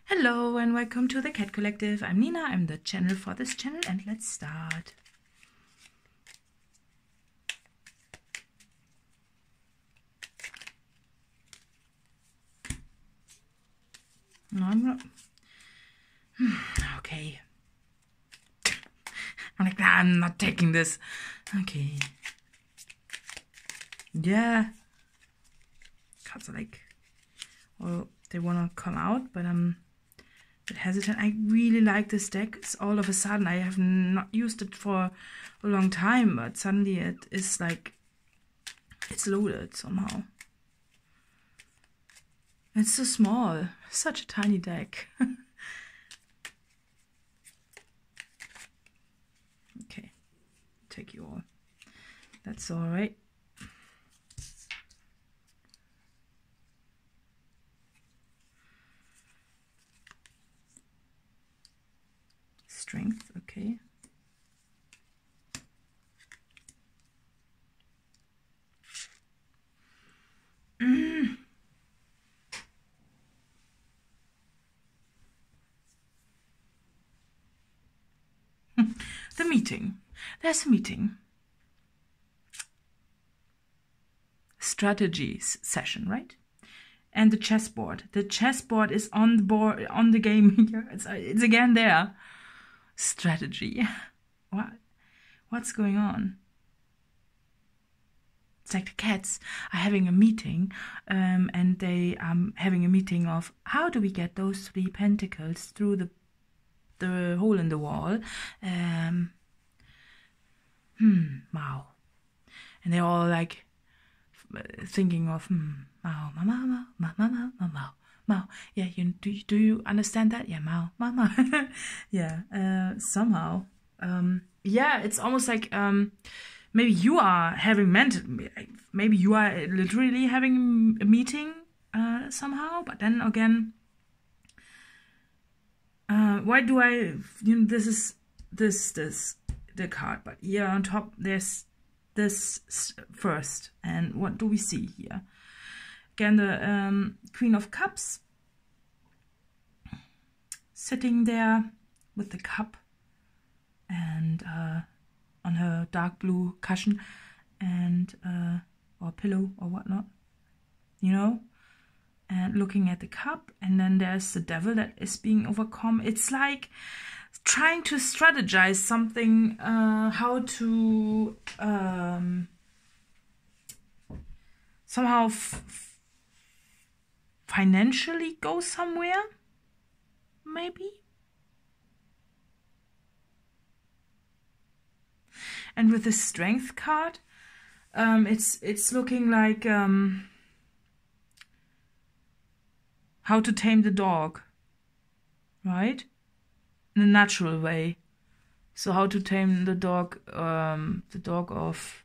Hello and welcome to the Cat Collective. I'm Nina, I'm the channel for this channel, and let's start. No, I'm not. Okay. I'm like, nah, I'm not taking this. Okay. Yeah. Cats are like, well, they want to come out, but I'm a bit hesitant. I really like this deck. It's all of a sudden, I have not used it for a long time, but suddenly it is like, it's loaded somehow. It's so small. Such a tiny deck. Okay. Take you all. That's all right. Strength, okay. The meeting. There's a meeting. Strategies session, right? And the chessboard. The chessboard is on the board, on the game here. It's again there. Strategy. What's going on? It's like the cats are having a meeting, and they are having a meeting of how do we get those 3 pentacles through the hole in the wall. Wow. And they're all like thinking of Mao, Mao. Yeah, do you understand that? Yeah, Mao. Yeah, somehow. Yeah, it's almost like maybe you are having maybe you are literally having a meeting somehow, but then again, why do I, this is the card, but here on top there's this first, and what do we see here? Again, the Queen of Cups sitting there with the cup and on her dark blue cushion and or pillow or whatnot, and looking at the cup. And then there's the devil that is being overcome. It's like trying to strategize something, how to somehow financially go somewhere, maybe. And with the strength card, it's looking like how to tame the dog, right? In a natural way. So how to tame the dog of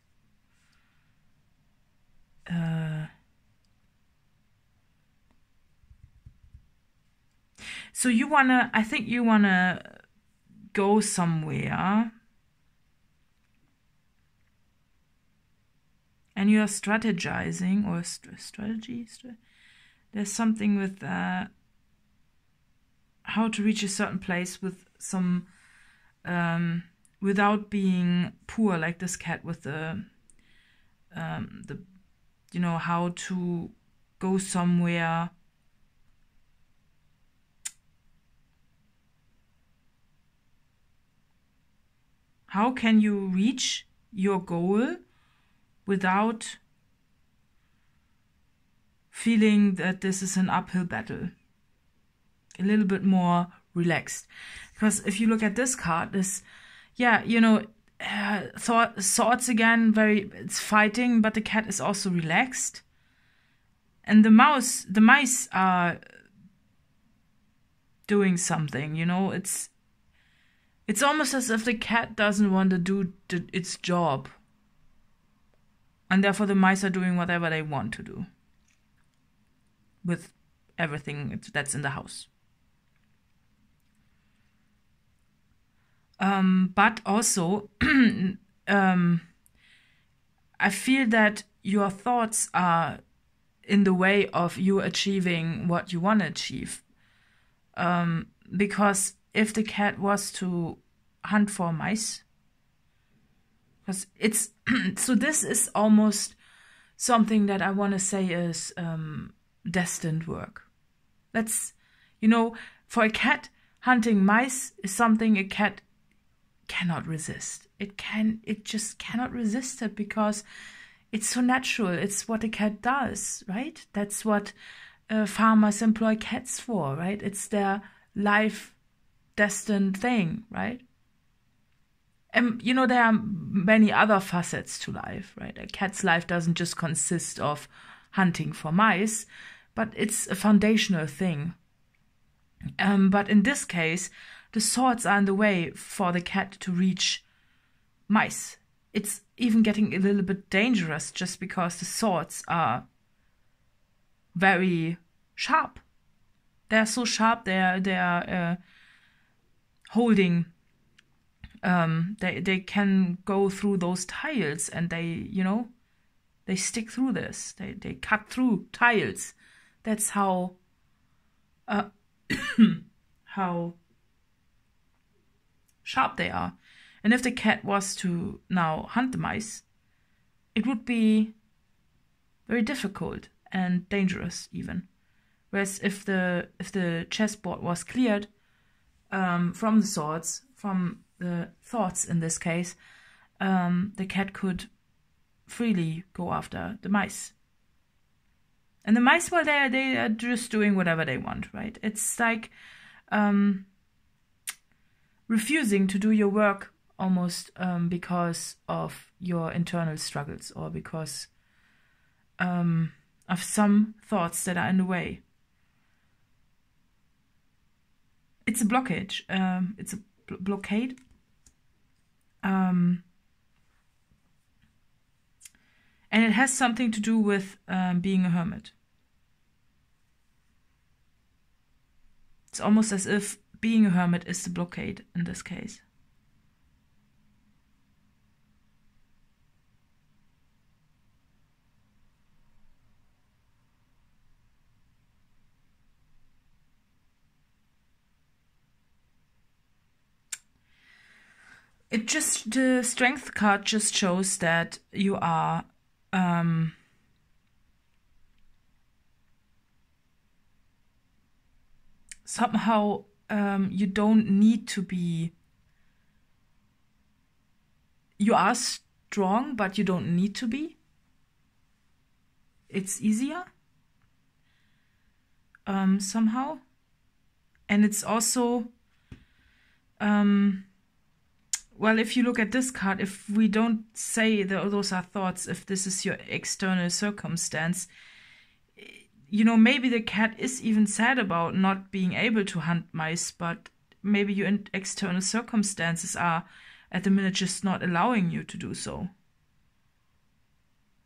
so I think you wanna go somewhere, and you are strategizing, or strategy. There's something with how to reach a certain place with some without being poor, like this cat with the how to go somewhere. How can you reach your goal without feeling that this is an uphill battle? A little bit more relaxed. Because if you look at this card, thoughts again, it's fighting, but the cat is also relaxed. And the mice are doing something, it's almost as if the cat doesn't want to do its job. And therefore the mice are doing whatever they want to do with everything that's in the house. But also, I feel that your thoughts are in the way of you achieving what you want to achieve. Because if the cat was to hunt for mice, because it's so this is almost something that I want to say is destined work. That's, for a cat, hunting mice is something a cat cannot resist. It just cannot resist it because it's so natural. It's what a cat does, right? That's what farmers employ cats for, right? It's their life destined thing, right? And there are many other facets to life, right? A cat's life doesn't just consist of hunting for mice, but it's a foundational thing. But in this case, the swords are in the way for the cat to reach mice. It's even getting a little bit dangerous just because the swords are very sharp. They're so sharp. They are holding. They can go through those tiles, and they stick through this. They cut through tiles. That's how how sharp they are. And if the cat was to now hunt the mice, it would be very difficult and dangerous even. Whereas if the chessboard was cleared from the swords, from the thoughts in this case, the cat could freely go after the mice. And the mice, well, they are just doing whatever they want, right? It's like refusing to do your work almost because of your internal struggles or because of some thoughts that are in the way. It's a blockage. It's a blockade. And it has something to do with being a hermit. It's almost as if being a hermit is the blockade in this case. The strength card just shows that you are somehow you don't need to be. You are strong, but you don't need to be. It's easier somehow, and it's also well, if you look at this card, if we don't say those are thoughts, if this is your external circumstance, maybe the cat is even sad about not being able to hunt mice, but maybe your external circumstances are at the minute just not allowing you to do so.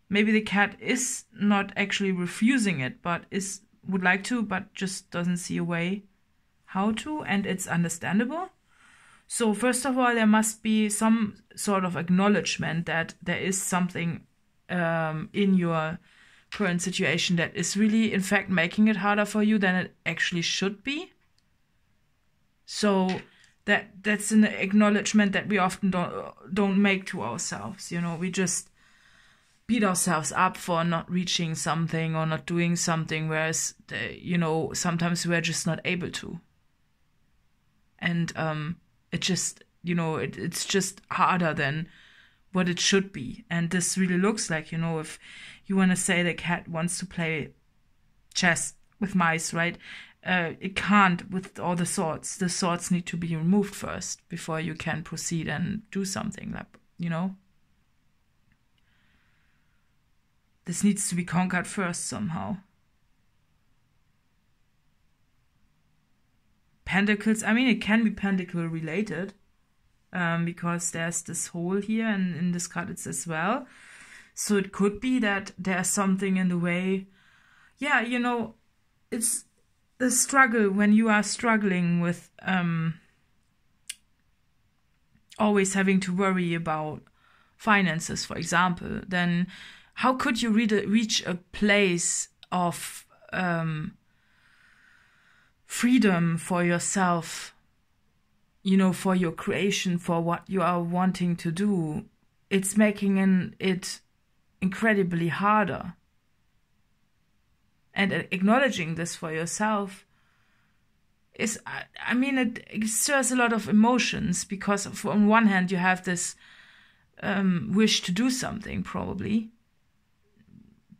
Maybe the cat is not actually refusing it, but would like to, but just doesn't see a way how to, and it's understandable. So first of all, there must be some sort of acknowledgement that there is something in your current situation that is really, in fact, making it harder for you than it actually should be. So that's an acknowledgement that we often don't make to ourselves. We just beat ourselves up for not reaching something or not doing something, whereas sometimes we're just not able to. And it just, it's just harder than what it should be. And this really looks like, if you want to say the cat wants to play chess with mice, right? It can't with all the swords. The swords need to be removed first before you can proceed and do something like, This needs to be conquered first somehow. Pentacles, it can be pentacle related because there's this hole here, and in this card it's as well. So it could be that there's something in the way. Yeah, it's the struggle when you are struggling with always having to worry about finances, for example. Then how could you reach a place of freedom for yourself, you know, for your creation, for what you are wanting to do, it's making it incredibly harder. And acknowledging this for yourself is, I mean, it stirs a lot of emotions, because on one hand you have this wish to do something, probably,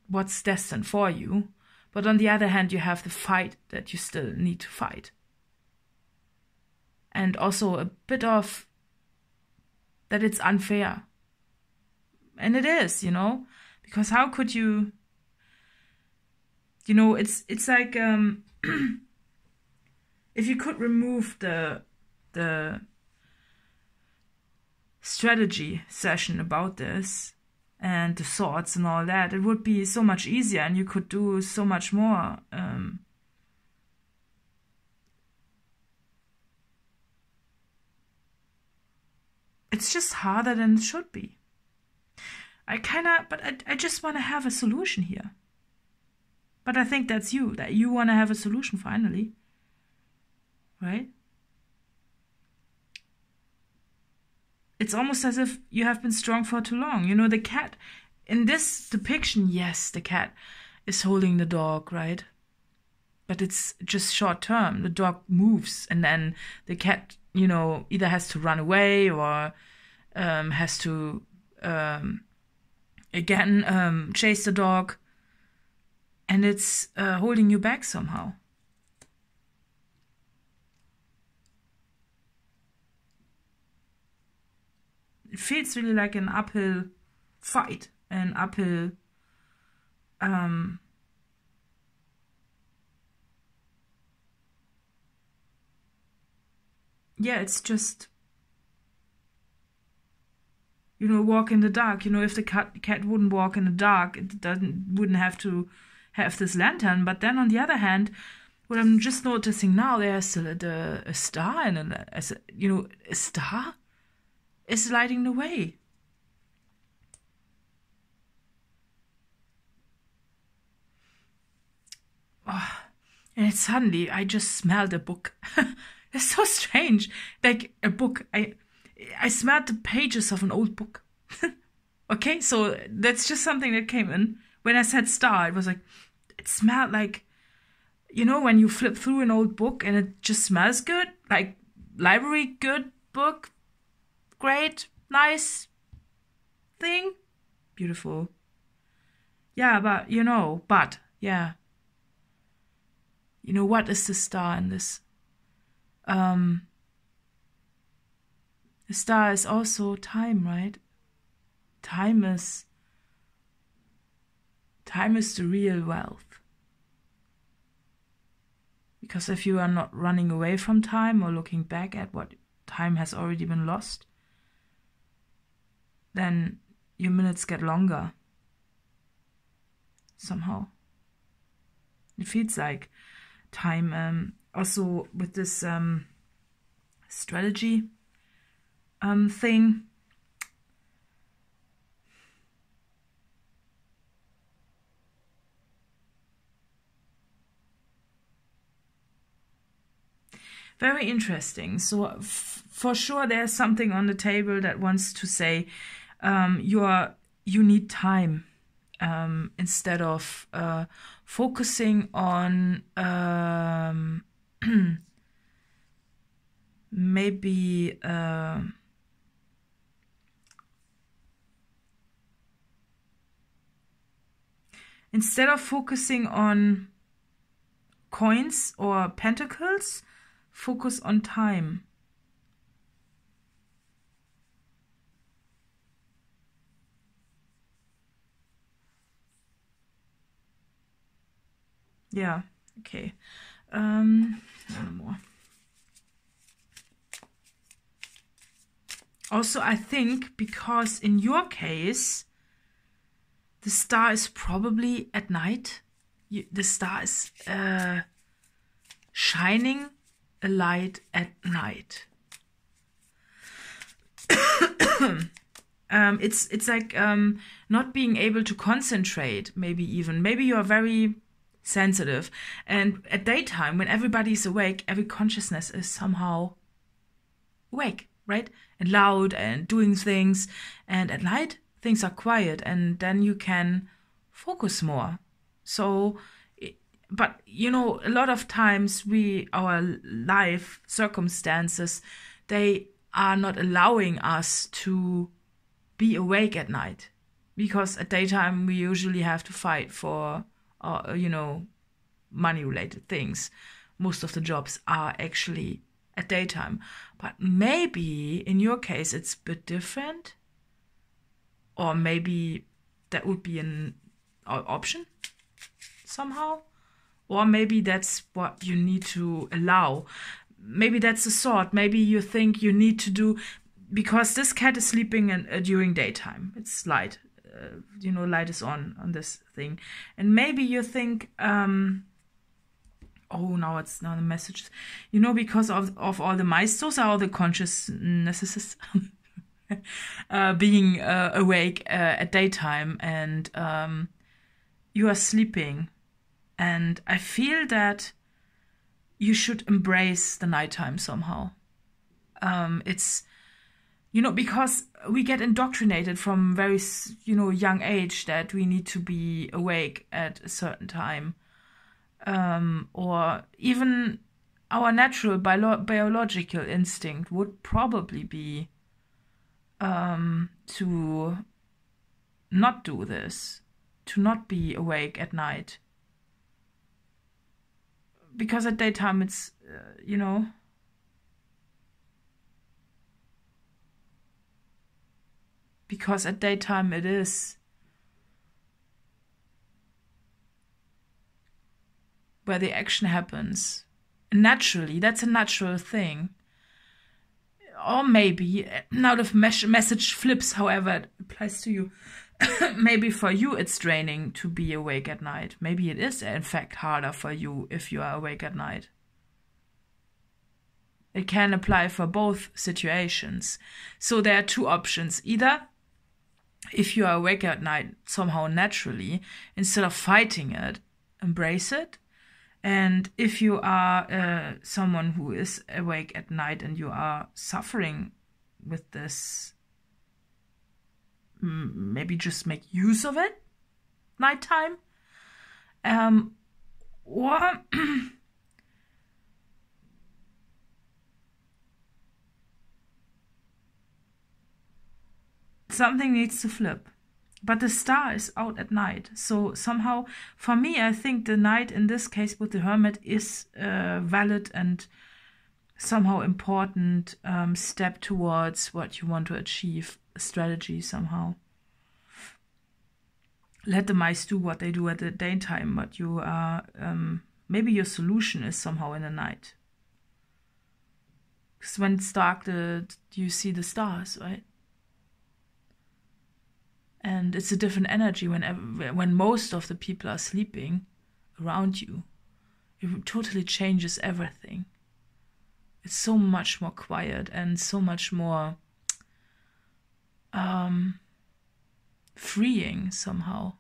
what's destined for you. But on the other hand, you have the fight that you still need to fight. And also a bit of that it's unfair. And it is, you know, because how could you, you know, it's like if you could remove the strategy session about this and the thoughts and all that, it would be so much easier, and you could do so much more. It's just harder than it should be. I just want to have a solution here. But I think that's you, that you want to have a solution finally. Right? It's almost as if you have been strong for too long. You know, the cat, in this depiction, yes, the cat is holding the dog, right? But it's just short term. The dog moves, and then the cat, you know, either has to run away or has to, again, chase the dog. And it's holding you back somehow. It feels really like an uphill fight, an uphill yeah, it's just, you know, walk in the dark. You know, if the cat wouldn't walk in the dark, it wouldn't have to have this lantern. But then on the other hand, what I'm just noticing now, there's a star, and you know, a star is lighting the way. Oh, and it's suddenly, I just smelled a book. It's so strange. Like a book. I smelled the pages of an old book. Okay, so that's just something that came in. When I said star, it was like, it smelled like, you know, when you flip through an old book and it just smells good, like library, good book, great, nice thing, beautiful. Yeah, but, you know, yeah. You know, what is the star in this? The star is also time, right? Time is the real wealth. Because if you are not running away from time or looking back at what time has already been lost, then your minutes get longer. Somehow. It feels like time. Also with this strategy thing. Very interesting. So for sure there's something on the table that wants to say you need time instead of focusing on maybe instead of focusing on coins or pentacles, focus on time. Yeah, okay. One more. Also, I think because in your case, the star is probably at night. The star is shining a light at night. It's like not being able to concentrate. Maybe you are very sensitive. And at daytime, when everybody's awake, every consciousness is somehow awake, right? And loud and doing things. And at night, things are quiet, and then you can focus more. So, but you know, a lot of times our life circumstances, they are not allowing us to be awake at night, because at daytime we usually have to fight for, money-related things. Most of the jobs are actually at daytime. But maybe in your case it's a bit different, or maybe that would be an option somehow, or maybe that's what you need to allow. Maybe that's the thought. Maybe you think you need to do, because this cat is sleeping during daytime. It's light. Light is on this thing. And maybe you think, now the messages. Because of all the mice, those are all the consciousnesses being awake at daytime, and you are sleeping. And I feel that you should embrace the nighttime somehow. It's, because we get indoctrinated from very, young age that we need to be awake at a certain time. Or even our natural biological instinct would probably be to not do this, to not be awake at night. Because at daytime it's, because at daytime it is where the action happens. Naturally, that's a natural thing. Or maybe, now the message flips, however it applies to you. Maybe for you it's draining to be awake at night. Maybe it is, in fact, harder for you if you are awake at night. It can apply for both situations. So there are two options. Either, if you are awake at night somehow naturally, instead of fighting it, embrace it. And if you are someone who is awake at night and you are suffering with this, maybe just make use of it, nighttime. Or something needs to flip. But the star is out at night. So somehow, for me, I think the night in this case with the Hermit is a valid and somehow important step towards what you want to achieve, a strategy somehow. Let the mice do what they do at the daytime, but you are, maybe your solution is somehow in the night. Because when it's dark, you see the stars, right? And it's a different energy when most of the people are sleeping around you. It totally changes everything. It's so much more quiet and so much more freeing somehow.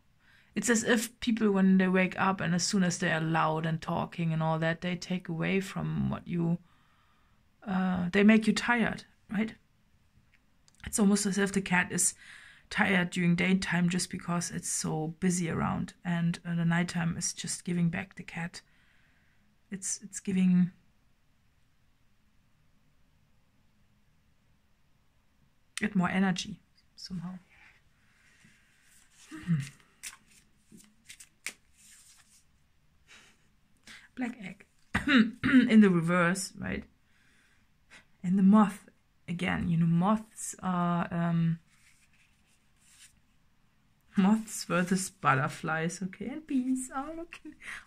It's as if people, when they wake up and as soon as they are loud and talking and all that, they take away from what you... they make you tired, right? It's almost as if the cat is tired during daytime just because it's so busy around, and the nighttime is just giving back the cat. It's giving it more energy somehow. Black egg in the reverse, right? And the moth again. Moths are moths versus butterflies, okay, and bees. Oh, look,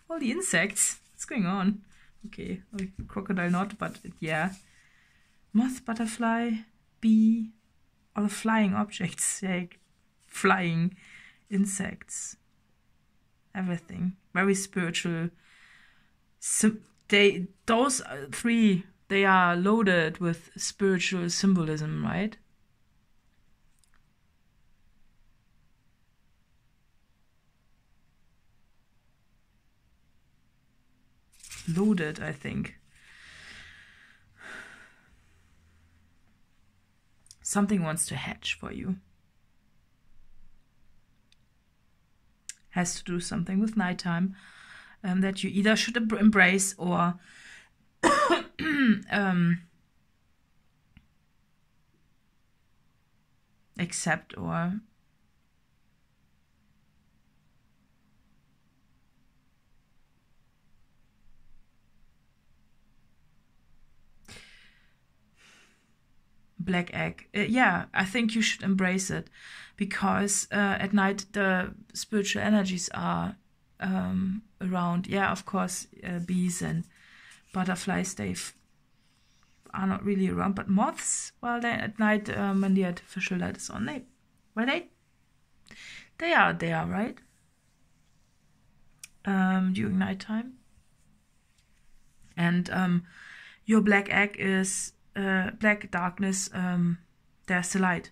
all the insects. What's going on? Okay, crocodile not, but yeah. Moth, butterfly, bee, all the flying objects, like flying insects, everything. Very spiritual. Those three, they are loaded with spiritual symbolism, right? loaded, I think. Something wants to hatch for you. Has to do something with nighttime that you either should embrace or accept, or black egg. Yeah, I think you should embrace it, because at night the spiritual energies are around. Yeah, of course, bees and butterflies, they are not really around, but moths, well, they at night, when the artificial light is on, they are there, right? During nighttime. And your black egg is black darkness, there's the light.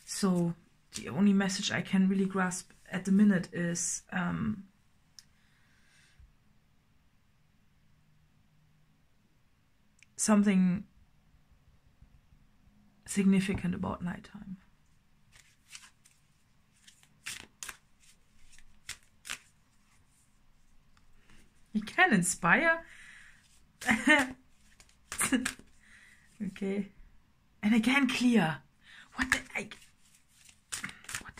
So the only message I can really grasp at the minute is something significant about nighttime. You can inspire. Okay. And again, clear. What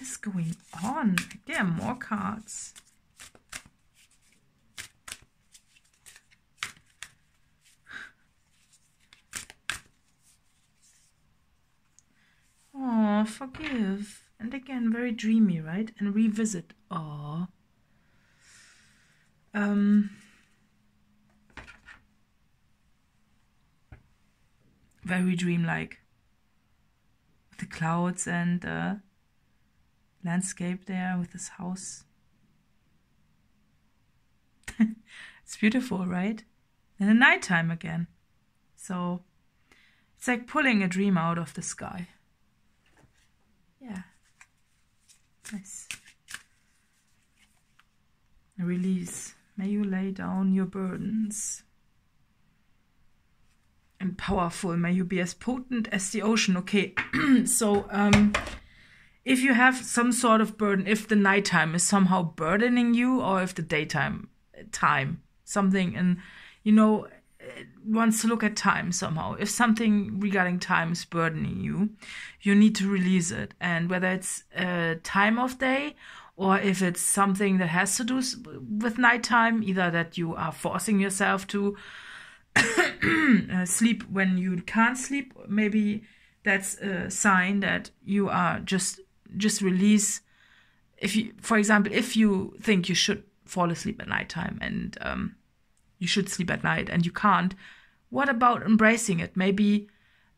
is going on? There are more cards. Oh, forgive. And again, very dreamy, right? And revisit. Oh. Very dreamlike. The clouds and landscape there with this house. It's beautiful, right? And the nighttime again. So it's like pulling a dream out of the sky. Yeah. Nice. A release. May you lay down your burdens. And powerful. May you be as potent as the ocean. Okay. So, if you have some sort of burden, if the nighttime is somehow burdening you, or if the daytime time, something, and wants to look at time somehow. If something regarding time is burdening you, you need to release it. And whether it's a time of day, or if it's something that has to do with nighttime, either that you are forcing yourself to sleep when you can't sleep, maybe that's a sign that you are just release. If you, for example, if you think you should fall asleep at nighttime and you should sleep at night and you can't, what about embracing it? Maybe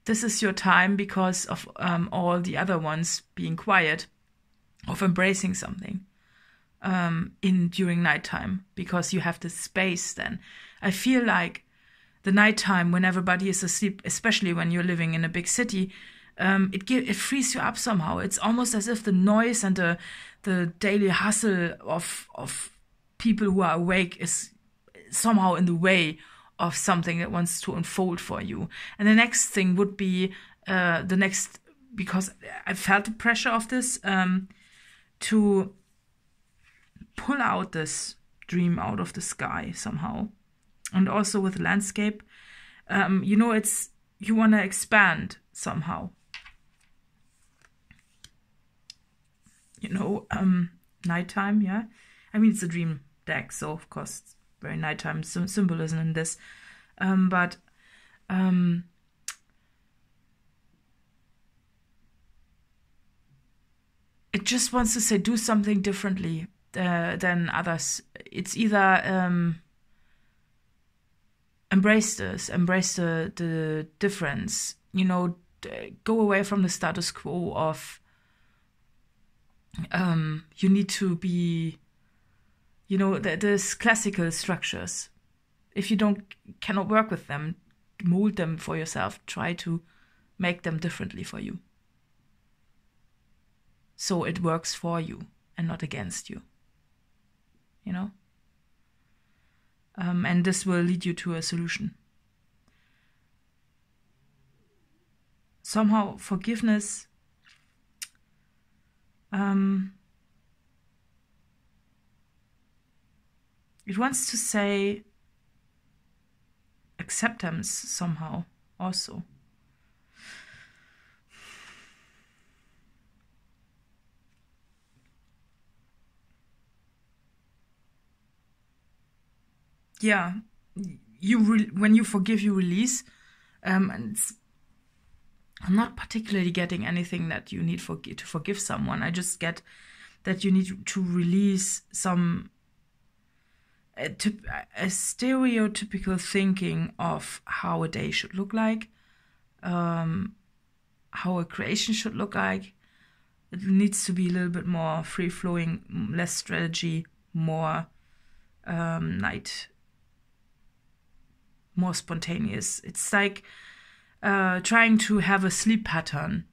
this is your time, because of all the other ones being quiet, of embracing something during nighttime, because you have this space then. I feel like the nighttime, when everybody is asleep, especially when you're living in a big city, it frees you up somehow. It's almost as if the noise and the daily hustle of people who are awake is somehow in the way of something that wants to unfold for you. And the next thing would be because I felt the pressure of this, to pull out this dream out of the sky somehow. And also with landscape, it's, you want to expand somehow. Nighttime, yeah. I mean, it's a dream deck, so of course, it's very nighttime symbolism in this. But it just wants to say, do something differently than others. It's either embrace the difference, go away from the status quo of you need to be, there's classical structures. If you cannot work with them, mold them for yourself, try to make them differently for you, so it works for you and not against you. And this will lead you to a solution. Somehow forgiveness it wants to say acceptance somehow also. Yeah, when you forgive, you release, and I'm not particularly getting anything that you need to forgive someone. I just get that you need to release some a stereotypical thinking of how a day should look like, how a creation should look like. It needs to be a little bit more free-flowing, less strategy, more night, more spontaneous. It's like trying to have a sleep pattern.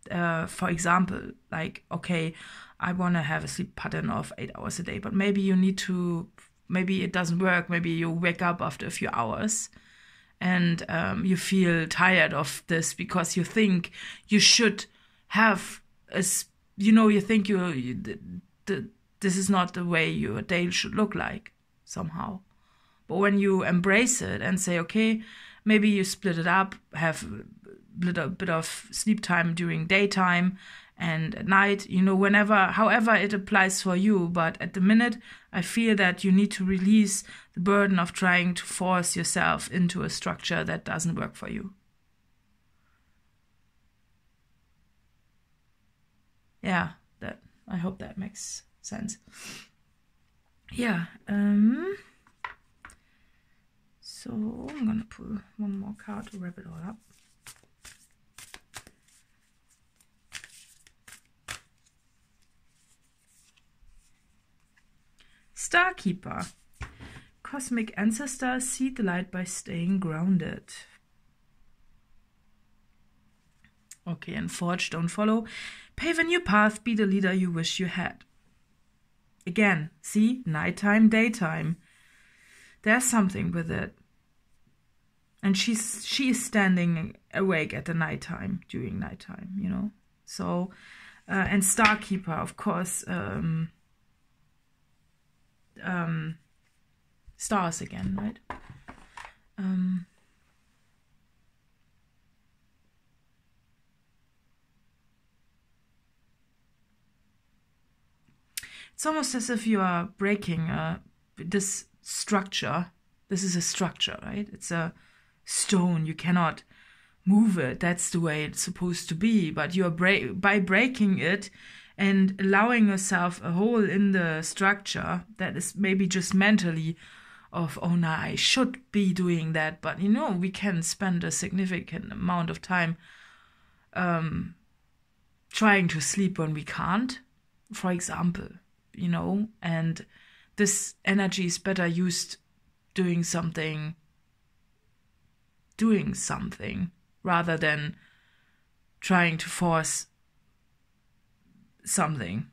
For example, like, okay, I want to have a sleep pattern of 8 hours a day, but maybe maybe it doesn't work. Maybe you wake up after a few hours and you feel tired of this because you think you should have you think this is not the way your day should look like somehow. But when you embrace it and say, okay, maybe you split it up, have a little bit of sleep time during daytime and at night, however it applies for you. But at the minute, I feel that you need to release the burden of trying to force yourself into a structure that doesn't work for you. Yeah, I hope that makes sense. Yeah, so I'm gonna pull one more card to wrap it all up. Starkeeper. Cosmic ancestor, see the light by staying grounded. Okay, and Forge, don't follow. Pave a new path, be the leader you wish you had. Again, see, nighttime, daytime. There's something with it. And she is standing awake at the nighttime, during nighttime, So, and Starkeeper, of course, stars again, right? It's almost as if you are breaking this structure. This is a structure, right? It's a stone. You cannot move it. That's the way it's supposed to be. But you are by breaking it and allowing yourself a hole in the structure that is maybe just mentally of, oh no, I should be doing that. But we can spend a significant amount of time trying to sleep when we can't, for example. And this energy is better used doing something rather than trying to force something,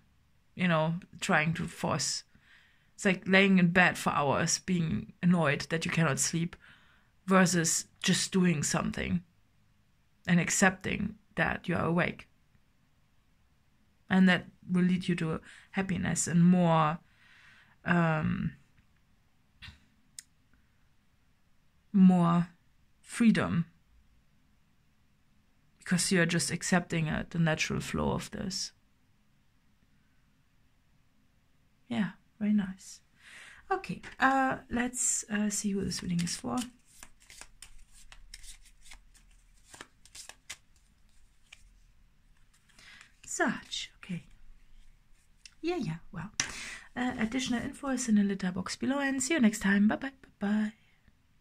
trying to force. It's like laying in bed for hours, being annoyed that you cannot sleep, versus just doing something and accepting that you are awake. And that will lead you to happiness and more freedom, because you're just accepting the natural flow of this. Yeah, very nice. Okay, let's see who this reading is for. Such, okay. Yeah, well. Additional info is in the letter box below, and see you next time. Bye-bye.